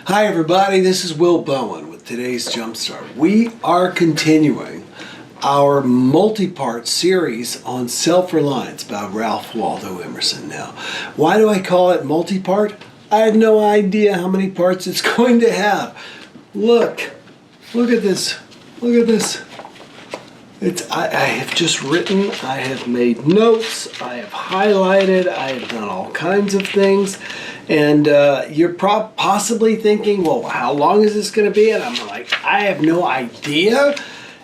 Hi everybody, this is Will Bowen with today's JumpStart. We are continuing our multi-part series on self-reliance by Ralph Waldo Emerson. Now, why do I call it multi-part? I have no idea how many parts it's going to have. Look at this, look at this. I have just written, I have made notes, I have highlighted, I have done all kinds of things. And you're possibly thinking, well, how long is this going to be? And I'm like, I have no idea.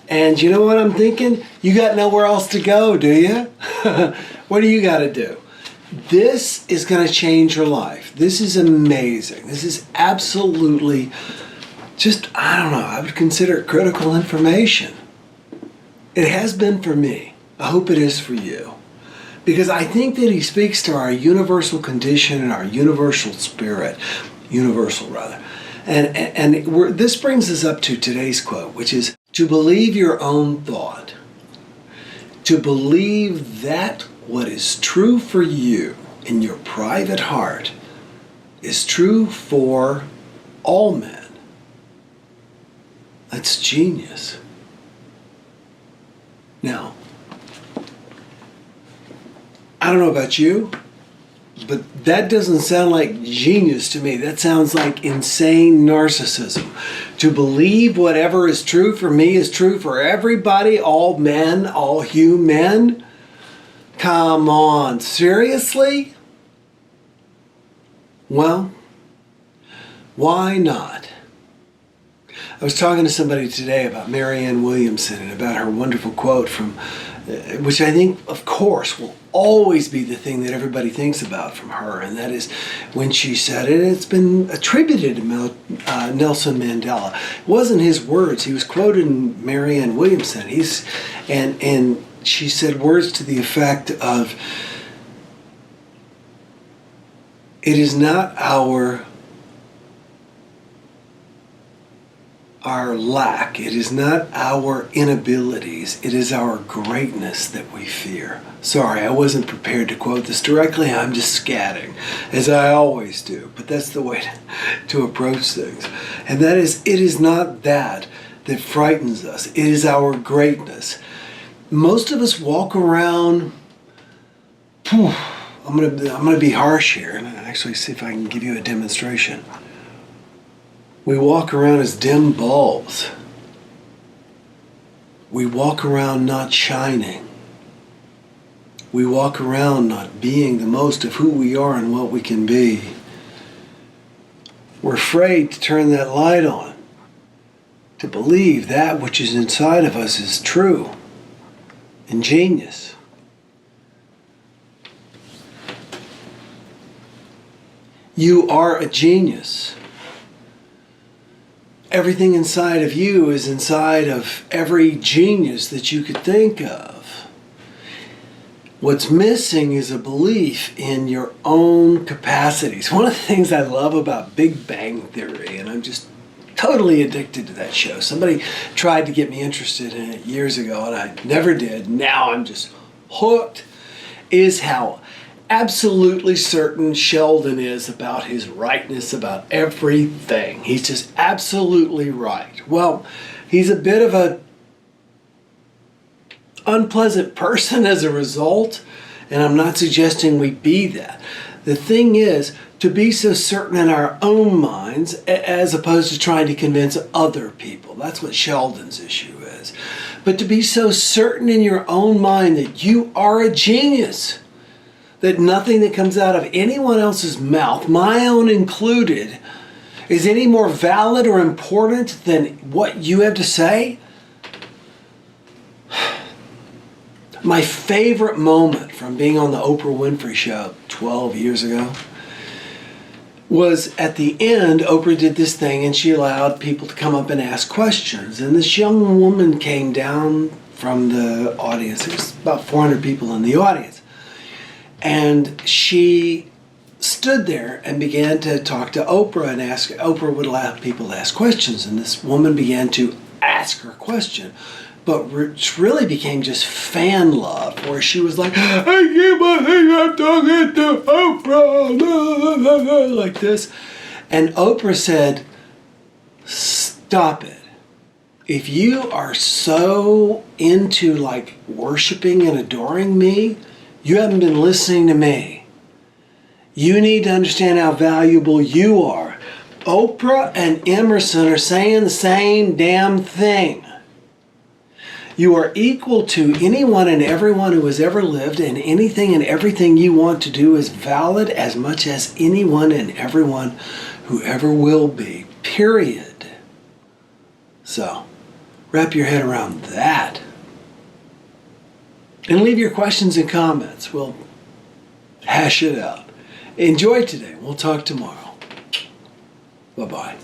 And you know what I'm thinking? You got nowhere else to go, do you? What do you got to do? This is going to change your life. This is amazing. This is absolutely just, I don't know, I would consider it critical information. It has been for me. I hope it is for you. Because I think that he speaks to our universal condition and our universal spirit, And this brings us up to today's quote, which is, to believe your own thought, to believe that what is true for you in your private heart is true for all men. That's genius. Now, I don't know about you, but that doesn't sound like genius to me. That sounds like insane narcissism. To believe whatever is true for me is true for everybody, all men, all human. Come on, seriously? Well, why not? I was talking to somebody today about Marianne Williamson and about her wonderful quote from, which I think, of course, will always be the thing that everybody thinks about from her, and that is when she said it. It's been attributed to Nelson Mandela. It wasn't his words. He was quoting Marianne Williamson. And she said words to the effect of, "It is not our lack, it is not our inabilities, it is our greatness that we fear." Sorry, I wasn't prepared to quote this directly. I'm just scatting, as I always do. But that's the way to approach things. And that is, it is not that frightens us. It is our greatness. Most of us walk around, I'm gonna be harsh here and actually see if I can give you a demonstration. We walk around as dim bulbs. We walk around not shining. We walk around not being the most of who we are and what we can be. We're afraid to turn that light on, to believe that which is inside of us is true and genius. You are a genius. Everything inside of you is inside of every genius that you could think of. What's missing is a belief in your own capacities. One of the things I love about Big Bang Theory, and I'm just totally addicted to that show. Somebody tried to get me interested in it years ago, and I never did. Now I'm just hooked, is how absolutely certain Sheldon is about his rightness about everything. He's just absolutely right. Well, he's a bit of a unpleasant person as a result, and I'm not suggesting we be that. The thing is, to be so certain in our own minds as opposed to trying to convince other people. That's what Sheldon's issue is. But to be so certain in your own mind that you are a genius, that nothing that comes out of anyone else's mouth, my own included, is any more valid or important than what you have to say. My favorite moment from being on the Oprah Winfrey Show 12 years ago was at the end. Oprah did this thing and she allowed people to come up and ask questions. And this young woman came down from the audience. There was about 400 people in the audience. And she stood there and began to talk to Oprah and ask. Oprah would allow people to ask questions, and this woman began to ask her question. But it really became just fan love, where she was like, "I can't believe I'm talking to Oprah," like this. And Oprah said, Stop it. If you are so into like worshiping and adoring me, you haven't been listening to me. You need to understand how valuable you are. Oprah and Emerson are saying the same damn thing. You are equal to anyone and everyone who has ever lived, and anything and everything you want to do is valid as much as anyone and everyone who ever will be. Period. So, wrap your head around that. And leave your questions and comments. We'll hash it out. Enjoy today. We'll talk tomorrow. Bye-bye.